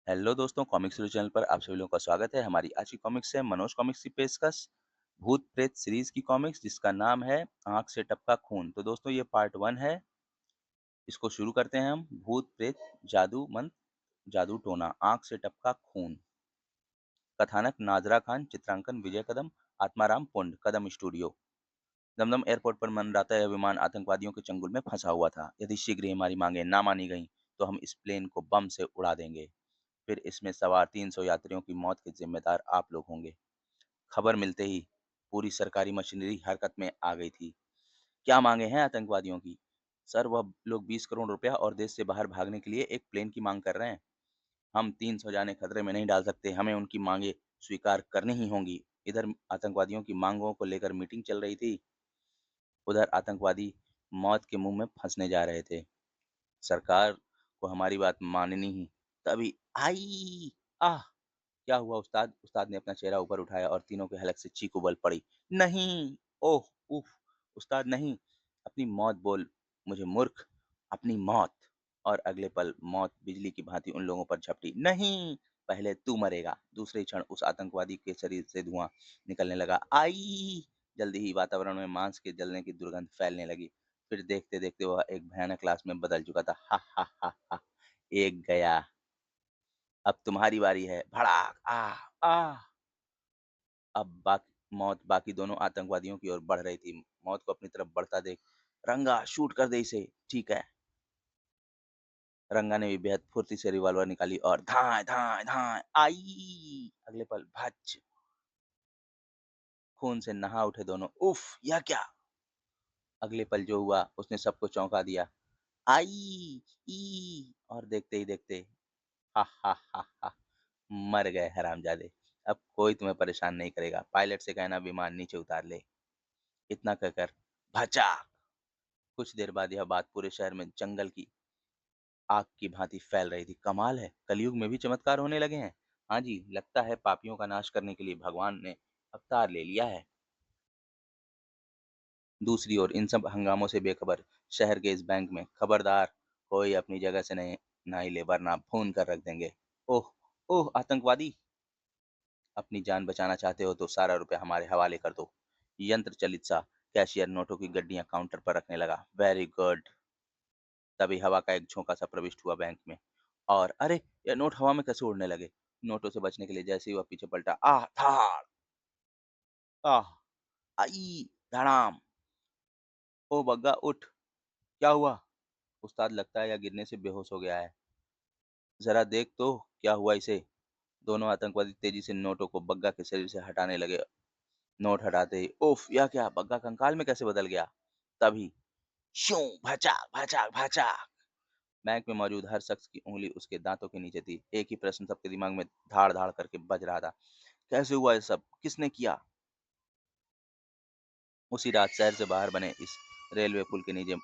Hello दोस्तों, comics review channel पर आप सभी लोगों का स्वागत है। हमारी आज की कॉमिक्स है मनोज कॉमिक्स की पेशकश भूत प्रेत सीरीज की कॉमिक्स जिसका नाम है आंख से टपका खून। तो दोस्तों ये पार्ट 1 है। इसको शुरू करते हैं हम। भूत प्रेत जादू मंत्र जादू टोना आंख से टपका खून। कथानक नाजरा खान, चित्रांकन विजय कदम, आत्माराम पुंड, कदम स्टूडियो। दमदम एयरपोर्ट पर मंडराता यह विमान आतंकवादियों के चंगुल में फंसा हुआ था। यदि शीघ्र ही हमारी मांगें ना मानी गईं तो हम इस प्लेन को बम से उड़ा देंगे। फिर इसमें सवार 300 यात्रियों की मौत के जिम्मेदार आप लोग होंगे। खबर मिलते ही पूरी सरकारी मशीनरी हरकत में आ गई थी। क्या मांगे हैं आतंकवादियों की? सर, वह लोग 20 करोड़ रुपया और देश से बाहर भागने के लिए एक प्लेन की मांग कर रहे हैं। हम 300 जाने खतरे में नहीं डाल सकते, हमें उनकी मांगे स्वीकार करनी ही होंगी। इधर आतंकवादियों की मांगों को लेकर मीटिंग चल रही थी, उधर आतंकवादी मौत के मुंह में फंसने जा रहे थे। सरकार को हमारी बात माननी ही। तभी आई आह क्या हुआ उस्ताद? उस्ताद ने अपना चेहरा ऊपर उठाया और तीनों के हलक से चीख उबल पड़ी। नहीं! ओह! उफ! उस्ताद नहीं! अपनी मौत बोल मुझे मूर्ख, अपनी मौत। और अगले पल मौत बिजली की भांति उन लोगों पर झपटी। नहीं! पहले तू मरेगा। दूसरे ही क्षण उस आतंकवादी के शरीर से धुआं निकलने लगा। आई! जल्दी ही वातावरण में मांस के जलने की दुर्गंध फैलने लगी। फिर देखते-देखते वह एक भयानक क्लास में बदल चुका था। हा हा हा हा! एक गया। अब तुम्हारी बारी है। भड़ाक! आह! आह! अब मौत बाकी दोनों आतंकवादियों की ओर बढ़ रही थी। मौत को अपनी तरफ बढ़ता देख, रंगा शूट कर दे इसे। ठीक है। रंगा ने भी बेहद फुर्ती से रिवॉल्वर निकाली और धाए धाए धाए आई। अगले पल भच, खून से नहा उठे दोनों। उफ, यह क्या? अगले पल जो हुआ उसने सबको चौंका दिया। आई ई और देखते ही देखते हा हा हा हा मर गए हरामजादे। अब कोई तुम्हें परेशान नहीं करेगा। पायलट से कहना विमान नीचे उतार ले। इतना कहकर भचा। कुछ देर बाद यह बात पूरे शहर में जंगल की आग की भांति फैल रही थी। कमाल है, कलयुग में भी चमत्कार होने लगे हैं। हाँ जी, लगता है पापियों का नाश करने के लिए भगवान ने अवतार ले लिया है। दूसरी ओर इन सब हंगामों से बेखबर शहर के इस बैंक में खबरदार, कोई अपनी जगह से नहीं ना हिले वरना भून कर रख देंगे। ओह ओह, आतंकवादी! अपनी जान बचाना चाहते हो तो सारा रुपया हमारे हवाले कर दो। यंत्र चलित सा कैशियर नोटों की गड्डियां काउंटर पर रखने लगा। Very good. तभी हवा का एक झोंका सा प्रविष्ट हुआ बैंक में। और अरे, ये नोट हवा में कैसे उड़ने लगे? नोटों से बचने के लिए जैसे ही वह पीछे पलटा, आह धाड़! आह! आई! धड़ाम! ओ बग्गा उठ! क्या हुआ? उस्ताद लगता है या गिरने से बेहोश हो गया है। जरा देख तो क्या हुआ इसे। दोनों आतंकवादी तेजी से नोटों को बग्गा के शरीर से हटाने लगे। नोट हटाते ही उफ, यह क्या? बग्गा कंकाल में कैसे बदल गया? तभी शू, भचाक भचाक भचाक। बैंक में मौजूद हर शख्स की उंगली उसके दांतों के नीचे थी। एक ही प्रश्न सबके दिमाग में धाड़ धाड़ करके बज रहा था। कैसे हुआ ये सब? किसने किया? उसी रात शहर से बाहर बने इस रेलवे पुल के नीचे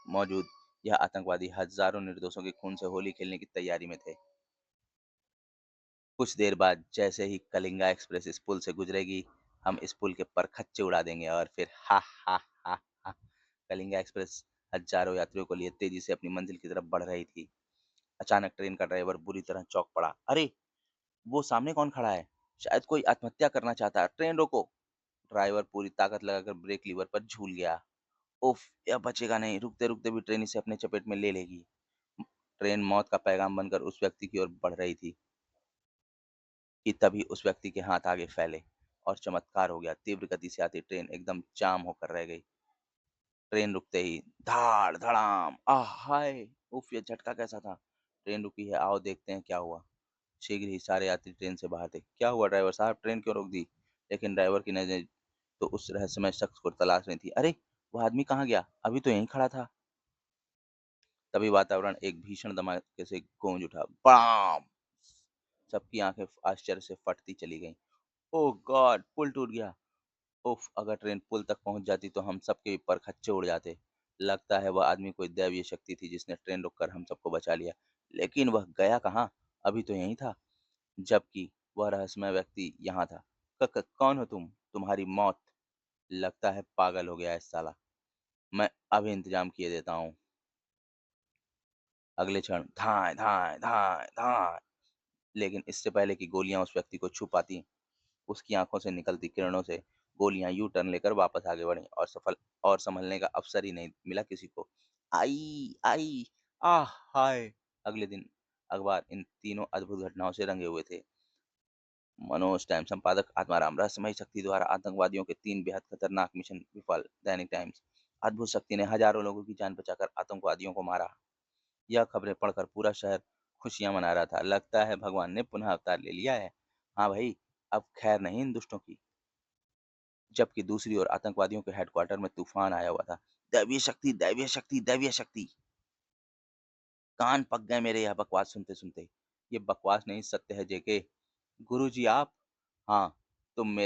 मौजूद यह आतंकवादी हजारों निर्दोषों के खून से होली खेलने की तैयारी में थे। कुछ देर बाद जैसे ही कलिंगा एक्सप्रेस इस पुल से गुजरेगी, हम इस पुल के परखच्चे उड़ा देंगे और फिर हा हा हा हा। कलिंगा एक्सप्रेस हजारों यात्रियों को लिए तेजी से अपनी मंजिल की तरफ बढ़ रही थी। अचानक ट्रेन का ड्राइवर बुरी तरह चौंक पड़ा। अरे, वो सामने कौन खड़ा है? शायद कोई आत्महत्या करना चाहता है। ट्रेन रोको। ड्राइवर पूरी ताकत लगाकर ब्रेक लीवर पर झूल गया। उफ, यह बचेगा नहीं। रुकते रुकते भी ट्रेन इसे अपने चपेट में ले लेगी। ट्रेन मौत का पैगाम बनकर उस व्यक्ति की ओर बढ़ रही थी कि तभी उस व्यक्ति के हाथ आगे फैले और चमत्कार हो गया। तीव्र गति से आती ट्रेन एकदम जाम होकर रह गई। ट्रेन रुकते ही धाड़ धड़ाम, आह हाय! उफ, ये झटका कैसा था? ट्रेन रुकी है, आओ देखते हैं क्या हुआ। शीघ्र ही सारे यात्री ट्रेन से बाहर थे। क्या हुआ ड्राइवर साहब, ट्रेन क्यों रोक दी? लेकिन ड्राइवर की नजर तो उस रहस्यमय शख्स को तलाश रही थी। अरे, वो आदमी कहाँ गया? अभी तो यहीं खड़ा था। तभी वातावरण एक भीषण धमाके से गूंज उठा। बम! सबकी आंखें आश्चर्य से फटती चली गईं। ओह गॉड! पुल टूट गया। उफ, अगर ट्रेन पुल तक पहुंच जाती तो हम सबके परखच्चे उड़ जाते। लगता है वह आदमी कोई दैवीय शक्ति थी जिसने ट्रेन रोककर हम सबको बचा लिया। लेकिन वह गया कहाँ? अभी तो यहीं था। जबकि वह रहस्यमय व्यक्ति यहाँ था। कौन हो तुम? तुम्हारी मौत। लगता है पागल हो गया है साला। मैं अभी इंतजाम किए देता हूँ। अगले क्षण धाए धाए धाए धाए लेकिन इससे पहले कि गोलियां उस व्यक्ति को छू पाती, उसकी आंखों से निकलती किरणों से गोलियां यू टर्न लेकर वापस आगे बढ़ीं और संभलने का अवसर ही नहीं मिला किसी को। आई आई आह हाय। अगले दिन अखबार इन तीनों अद्भुत घटनाओं से रंगे हुए थे। मनोज टाइम्स संपादक आत्माराम, रहस्यमयी शक्ति द्वारा आतंकवादियों के 3 बेहद खतरनाक मिशन विफल। दैनिक टाइम्स, अद्भुत शक्ति ने हजारों लोगों की जान बचाकर आतंकवादियों को मारा। यह खबरें पढ़कर पूरा शहर खुशियां मना रहा था। लगता है भगवान ने पुनः अवतार ले लिया है। हाँ भाई, अब खैर नहीं इन दुष्टों की। जबकि दूसरी ओर आतंकवादियों के हेडक्वार्टर में तूफान आया हुआ था। दैवीय शक्ति, दैवीय शक्ति, दैवीय शक्ति। कान पक गए मेरे यह बकवास सुनते सुनते। ये बकवास नहीं, सत्य है जेके। गुरुजी आप? हाँ, तुम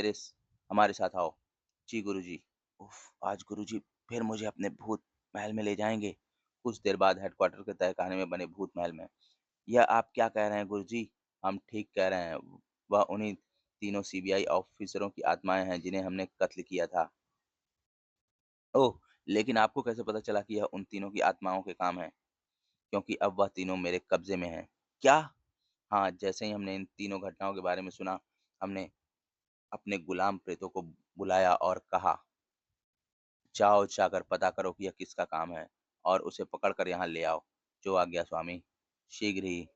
हमारे साथ आओ। जी गुरुजी। उफ, आज गुरुजी फिर मुझे अपने भूत महल में ले जाएंगे। कुछ देर बाद हेडक्वार्टर के तहखाने में बने भूत महल में। यह आप क्या कह रहे हैं गुरुजी? हम ठीक कह रहे हैं। वह उन्हीं तीनों सीबीआई ऑफिसरों की आत्माएं हैं जिन्हें हमने कत्ल किया था। ओह! लेकिन आपको कैसे पता चला कि यह उन तीनों की आत्माओं के काम है? क्योंकि अब वह तीनों मेरे कब्जे में हैं। क्या? हाँ, जैसे ही हमने इन तीनों घटनाओं के बारे में सुना, हमने अपने गुलाम प्रेतों को बुलाया और कहा, जाओ जाकर पता करो कि यह किसका काम है और उसे पकड़कर यहाँ ले आओ। जो आज्ञा स्वामी। शीघ्र ही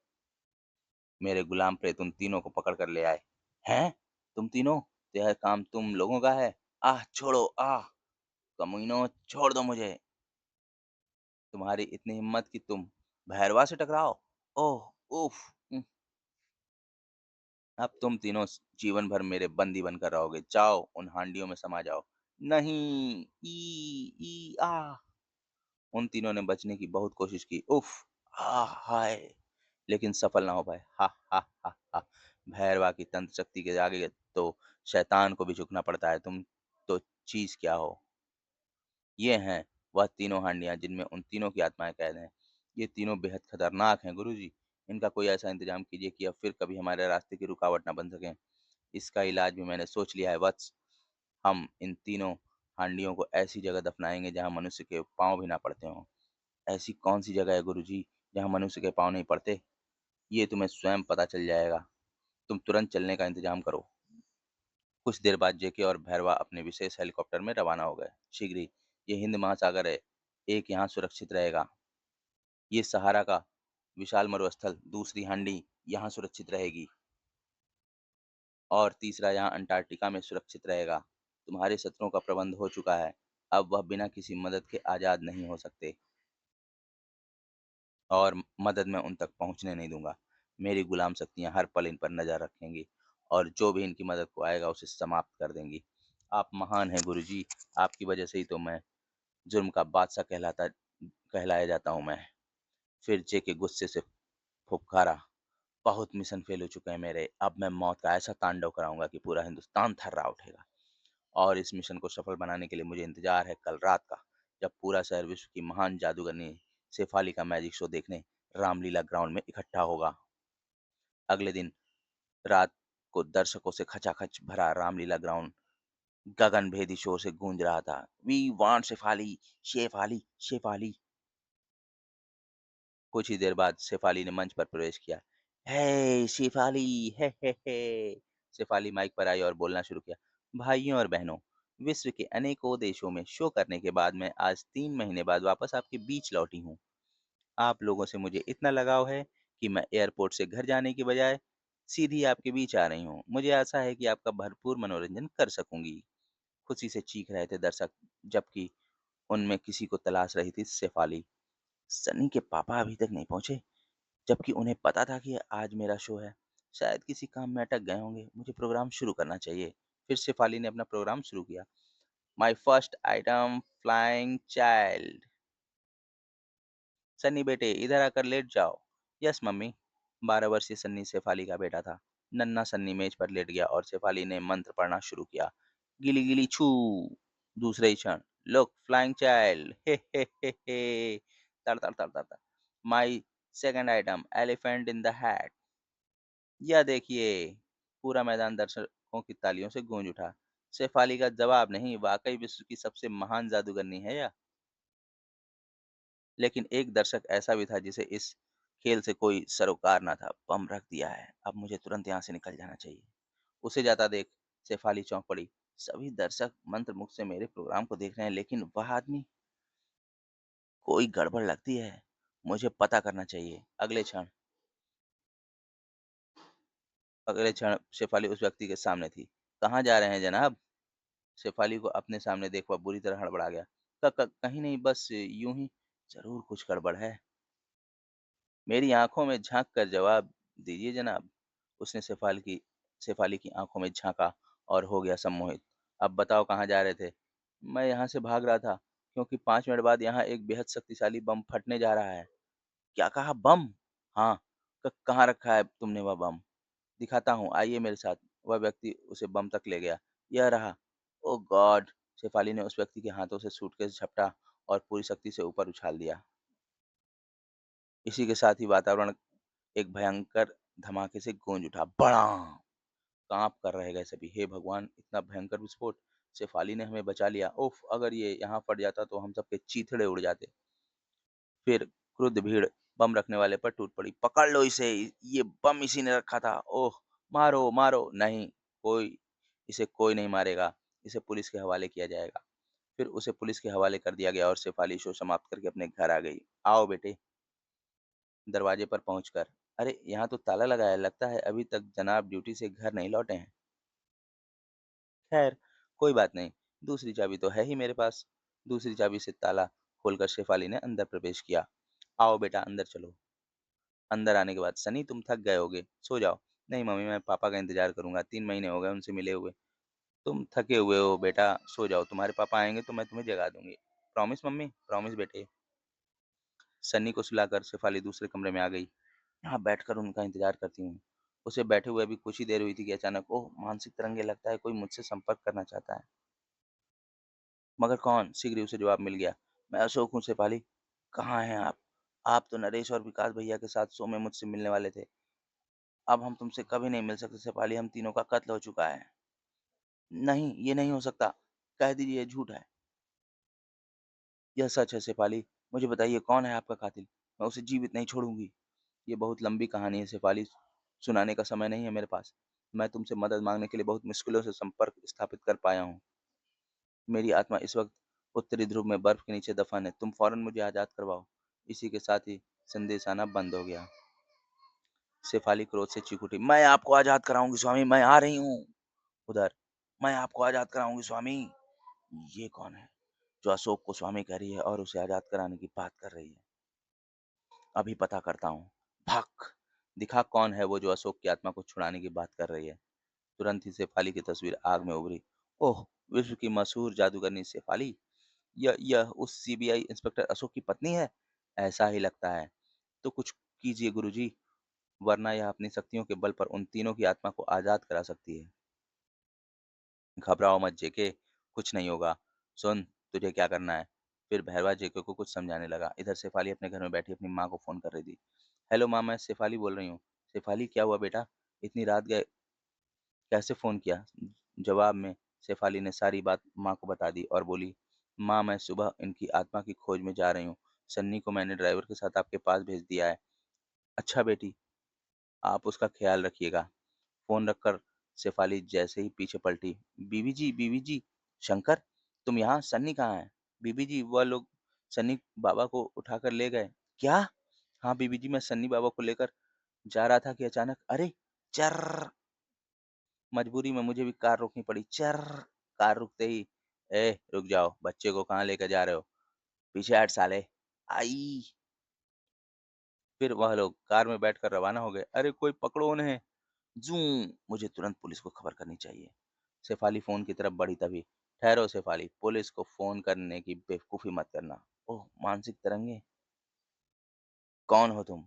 मेरे गुलाम प्रेत उन तीनों को पकड़ कर ले आए। हैं? तुम तीनों? तो यह काम तुम लोगों का है? आह! छोड़ो, आह! कमीनों, छोड़ दो मुझे। तुम्हारी इतनी हिम्मत कि तुम भैरवा से टकराओ? ओह! उफ़! अब तुम तीनों जीवन भर मेरे बंदी बनकर रहोगे। जाओ उन हांडियों में समा जाओ। नहीं। ई ई आ। उन तीनों ने बचने की बहुत कोशिश की। उफ। आ हाय। लेकिन सफल ना हो पाए। हा हा हा हा। भैरवा की तंत्र शक्ति के आगे तो शैतान को भी झुकना पड़ता है। तुम तो चीज क्या हो? ये हैं वह तीनों हांडियां जिनमें उन तीनों की आत्माएं कैद हैं। ये तीनों बेहद खतरनाक हैं गुरुजी। इनका कोई ऐसा इंतजाम कीजिए कि अब फिर कभी हमारे रास्ते की रुकावट ना बन सके। इसका इलाज भी मैंने सोच लिया है वत्स। हम इन तीनों हांडियों को ऐसी जगह दफनाएंगे जहां मनुष्य के पांव भी ना पड़ते हों। ऐसी कौन सी जगह है गुरुजी जहां मनुष्य के पांव नहीं पड़ते? ये तुम्हें स्वयं पता चल जाएगा। तुम तुरंत चलने का इंतजाम करो। कुछ देर बाद जेके और भैरवा अपने विशेष हेलीकॉप्टर में रवाना हो गए। शीघ्र ही ये हिंद महासागर है, एक यहाँ सुरक्षित रहेगा। ये सहारा का विशाल मरुस्थल, दूसरी हांडी यहाँ सुरक्षित रहेगी और तीसरा यहाँ अंटार्कटिका में सुरक्षित रहेगा। तुम्हारे शत्रुओं का प्रबंध हो चुका है। अब वह बिना किसी मदद के आजाद नहीं हो सकते और मदद मैं उन तक पहुंचने नहीं दूंगा। मेरी गुलाम शक्तियां हर पल इन पर नजर रखेंगी और जो भी इनकी मदद को आएगा उसे समाप्त कर देंगी। आप महान हैं गुरुजी। आपकी वजह से ही तो मैं जुर्म का बादशाह कहलाया जाता हूँ मैं। फिर जेके गुस्से से फुफकारा, बहुत मिशन फेल हो चुके हैं मेरे। अब मैं मौत का ऐसा तांडव कराऊंगा कि पूरा हिंदुस्तान थर्रा उठेगा। और इस मिशन को सफल बनाने के लिए मुझे इंतजार है कल रात का, जब पूरा शहर विश्व की महान जादूगरनी शेफाली का मैजिक शो देखने रामलीला ग्राउंड में इकट्ठा होगा। अगले दिन रात को दर्शकों से खचाखच भरा रामलीला ग्राउंड गगन भेदी शोर से गूंज रहा था। We want Shefali, Shefali, Shefali. कुछ ही देर बाद शेफाली ने मंच पर प्रवेश किया। हे शेफाली, हे। शेफाली माइक पर आई और बोलना शुरू किया। भाइयों और बहनों, विश्व के अनेकों देशों में शो करने के बाद मैं आज 3 महीने बाद वापस आपके बीच लौटी हूँ। आप लोगों से मुझे इतना लगाव है कि मैं एयरपोर्ट से घर जाने की बजाय सीधी आपके बीच आ रही हूँ। मुझे आशा है कि आपका भरपूर मनोरंजन कर सकूंगी। खुशी से चीख रहे थे दर्शक, जबकि उनमें किसी को तलाश रही थी शेफाली। सनी के पापा अभी तक नहीं पहुंचे, जबकि उन्हें पता था कि आज मेरा शो है। शायद किसी काम में अटक गए होंगे। मुझे प्रोग्राम शुरू करना चाहिए। फिर शेफाली ने अपना प्रोग्राम शुरू किया। My first item, flying child. Sunny बेटे इधर आकर लेट जाओ। Yes mummy. 12 वर्षीय सन्नी शेफाली का बेटा था। नन्हा सन्नी मेज पर लेट गया और शेफाली ने मंत्र पढ़ना शुरू किया। गिली गिली छू। दूसरे ही क्षण, लुक फ्लाइंग चाइल्ड, हे तड़ तड़ तड़ तड़ तड़। My second item, elephant in the hat. यह देखिए। पूरा मैदान दर्शकों की तालियों से गूंज उठा। शेफाली का जवाब नहीं, वाकई विश्व की सबसे महान जादूगरनी है यह। लेकिन एक दर्शक ऐसा भी था जिसे इस खेल से कोई सरोकार ना था, बम रख दिया है, अब मुझे तुरंत यहाँ से निकल जाना चाहिए। उसे जाता देख शेफाली चौंक पड़ी। सभी दर्शक मंत्रमुग्ध से मेरे प्रोग्राम को देख रहे हैं, लेकिन वह आदमी, कोई गड़बड़ लगती है। मुझे पता करना चाहिए। अगले क्षण शेफाली उस व्यक्ति के सामने थी। कहाँ जा रहे हैं जनाब? शेफाली को अपने सामने देख वह बुरी तरह हड़बड़ा गया। कहीं नहीं, बस यूं ही। जरूर कुछ गड़बड़ है। मेरी आंखों में झांक कर जवाब दीजिए जनाब। उसने शेफाली की आंखों में झांका और हो गया सम्मोहित। अब बताओ कहाँ जा रहे थे? मैं यहाँ से भाग रहा था, क्योंकि 5 मिनट बाद यहाँ एक बेहद शक्तिशाली बम फटने जा रहा है। क्या कहा, बम? हाँ। कहाँ रखा है तुमने वह बम? दिखाता हूँ, आइए मेरे साथ। वह व्यक्ति उसे बम तक ले गया। यह रहा। ओ गॉड! शेफाली ने उस व्यक्ति के हाथों से सूटकेस झपटा और पूरी शक्ति से ऊपर उछाल दिया। इसी के साथ ही वातावरण एक भयंकर धमाके से गूंज उठा। बड़ाम! कांप कर रह गए सभी। हे भगवान! इतना भयंकर विस्फोट! शेफाली ने हमें बचा लिया। उफ! अगर ये यहाँ फट जाता तो हम सबके चीथड़े उड़ जाते। फिर क्रुद्ध भीड़ बम रखने वाले पर टूट पड़ी। पकड़ लो इसे! ये बम इसी ने रखा था। ओह! मारो, मारो! नहीं, इसे कोई नहीं मारेगा। इसे पुलिस के हवाले किया जाएगा। फिर उसे पुलिस के हवाले कर दिया गया और शेफाली शो समाप्त करके अपने घर आ गई। आओ बेटे। दरवाजे पर पहुंचकर, अरे यहाँ तो ताला लगा है, लगता है अभी तक जनाब ड्यूटी से घर नहीं लौटे हैं। खैर, कोई बात नहीं, दूसरी चाबी तो है ही मेरे पास। दूसरी चाबी से ताला खोलकर शेफाली ने अंदर प्रवेश किया। आओ बेटा, अंदर चलो। अंदर आने के बाद, सनी तुम थक गए होगे, सो जाओ। नहीं मम्मी, मैं पापा का इंतजार करूंगा, 3 महीने हो गए उनसे मिले हुए। तुम थके हुए हो बेटा, सो जाओ, तुम्हारे पापा आएंगे तो मैं तुम्हें जगा दूंगी। प्रॉमिस मम्मी, प्रॉमिस बेटे। सन्नी को सुलाकर शेफाली दूसरे कमरे में आ गई। यहाँ बैठकर उनका इंतजार करती हूँ। उसे बैठे हुए अभी कुछ ही देर हुई थी कि अचानक, ओह मानसिक तरंगे, लगता है कोई मुझसे संपर्क करना चाहता है। मगर कौन? शीघ्र ही उसे जवाब मिल गया। मैं अशोक हूँ शेफाली। कहाँ हैं आप? आप तो नरेश और विकास भैया के साथ शो में मुझसे मिलने वाले थे। अब हम तुमसे कभी नहीं मिल सकते शेफाली, हम तीनों का कत्ल हो चुका है। नहीं, ये नहीं हो सकता। कह दीजिए ये झूठ है। यह सच है शेफाली। मुझे बताइए कौन है आपका कातिल? मैं उसे जीवित नहीं छोड़ूंगी। ये बहुत लंबी कहानी है शेफाली, सुनाने का समय नहीं है मेरे पास। मैं तुमसे मदद मांगने के लिए बहुत मुश्किलों से संपर्क स्थापित कर पाया हूँ। मेरी आत्मा इस वक्त उत्तरी ध्रुव में बर्फ के नीचे दफन है। तुम फौरन मुझे आजाद करवाओ। इसी के साथ ही संदेश आना बंद हो गया। शेफाली क्रोध से चीख उठी, मैं आपको आजाद कराऊंगी स्वामी, मैं आ रही हूँ। उधर, मैं आपको आजाद कराऊंगी स्वामी। ये कौन है जो अशोक को स्वामी कह रही है और उसे आजाद कराने की बात कर रही है? अभी पता करता हूँ। भक! दिखा कौन है वो जो अशोक की आत्मा को छुड़ाने की बात कर रही है। तुरंत ही शेफाली की तस्वीर आग में उभरी। ओह! विश्व की मशहूर जादूगरनी शेफाली! यह उस सीबीआई इंस्पेक्टर अशोक की पत्नी है? ऐसा ही लगता है। तो कुछ कीजिए गुरुजी, वरना यह अपनी शक्तियों के बल पर उन तीनों की आत्मा को आजाद करा सकती है। घबराओ मत जेके, कुछ नहीं होगा। सुन, तुझे क्या करना है? फिर भैरवा जेके को कुछ समझाने लगा। इधर शेफाली अपने घर में बैठी अपनी माँ को फोन कर रही थी। हेलो माँ, मैं शेफाली बोल रही हूँ। शेफाली, क्या हुआ बेटा? इतनी रात गए, कैसे फोन किया? जवाब में शेफाली ने सारी बात माँ को बता दी और बोली, माँ मैं सुबह इनकी आत्मा की खोज में जा रही हूँ। सन्नी को मैंने ड्राइवर के साथ आपके पास भेज दिया है। अच्छा बेटी, आप उसका ख्याल रखिएगा। फोन रखकर शेफाली जैसे ही पीछे पलटी, बीवी जी, शंकर, तुम यहाँ? सन्नी कहाँ है? बीबी जी, वह लोग सन्नी बाबा को उठाकर ले गए। क्या? हाँ बीबी जी, मैं सन्नी बाबा को लेकर जा रहा था कि अचानक, अरे, चर! मजबूरी में मुझे भी कार रोकनी पड़ी। चर! कार रुकते ही, ए रुक जाओ, बच्चे को कहाँ लेकर जा रहे हो? पीछे हट साले। आई! फिर वह लोग कार में बैठकर रवाना हो गए। अरे कोई पकड़ो उन्हें! जूं! मुझे तुरंत पुलिस को खबर करनी चाहिए। शेफाली फोन की तरफ बढ़ी तभी, ठहरो शेफाली, पुलिस को फोन करने की बेवकूफी मत करना। ओह मानसिक तरंगे, कौन हो तुम?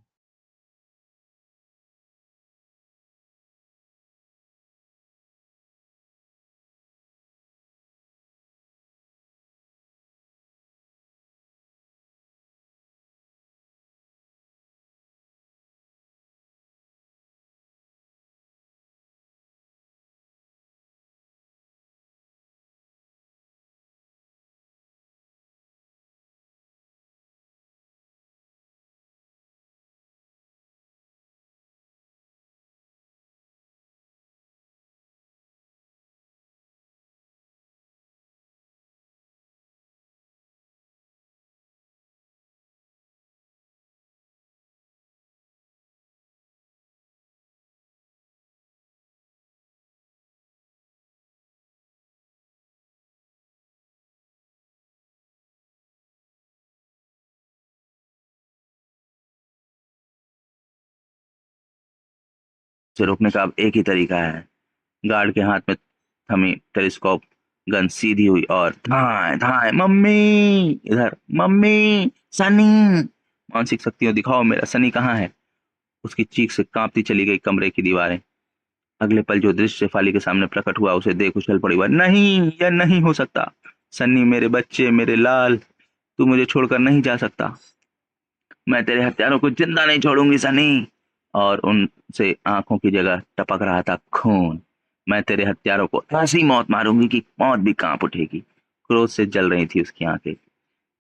उसे रोकने का अब एक ही तरीका है। गार्ड के हाथ में थमी टेलीस्कोप गन सीधी हुई और धाए धाए, मम्मी इधर, मम्मी, सनी, मानसिक शक्तियों दिखाओ, मेरा सनी कहाँ है। उसकी चीख से कांपती चली गई कमरे की दीवारें। अगले पल जो दृश्य शेफाली के सामने प्रकट हुआ उसे देख उछल पड़ी। वह, नहीं, यह नहीं हो सकता। सन्नी, मेरे बच्चे, मेरे लाल, तू मुझे छोड़कर नहीं जा सकता। मैं तेरे हत्यारों को जिंदा नहीं छोड़ूंगी सनी। और उनसे आंखों की जगह टपक रहा था खून। मैं तेरे हत्यारों को ऐसी मौत मारूंगी कि मौत भी कांप उठेगी। क्रोध से जल रही थी उसकी आंखें।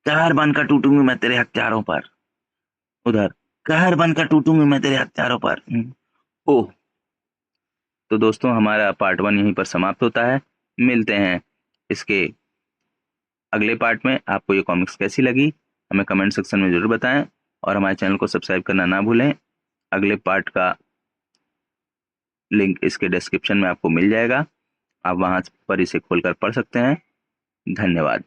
कहर बनकर टूटूंगी मैं तेरे हत्यारों पर। उधर, कहर बनकर टूटूंगी मैं तेरे हत्यारों पर। ओह। तो दोस्तों, हमारा पार्ट 1 यहीं पर समाप्त होता है। मिलते हैं इसके अगले पार्ट में। आपको ये कॉमिक्स कैसी लगी हमें कमेंट सेक्शन में जरूर बताएं, और हमारे चैनल को सब्सक्राइब करना ना भूलें। अगले पार्ट का लिंक इसके डिस्क्रिप्शन में आपको मिल जाएगा। आप वहां पर इसे खोलकर पढ़ सकते हैं। धन्यवाद।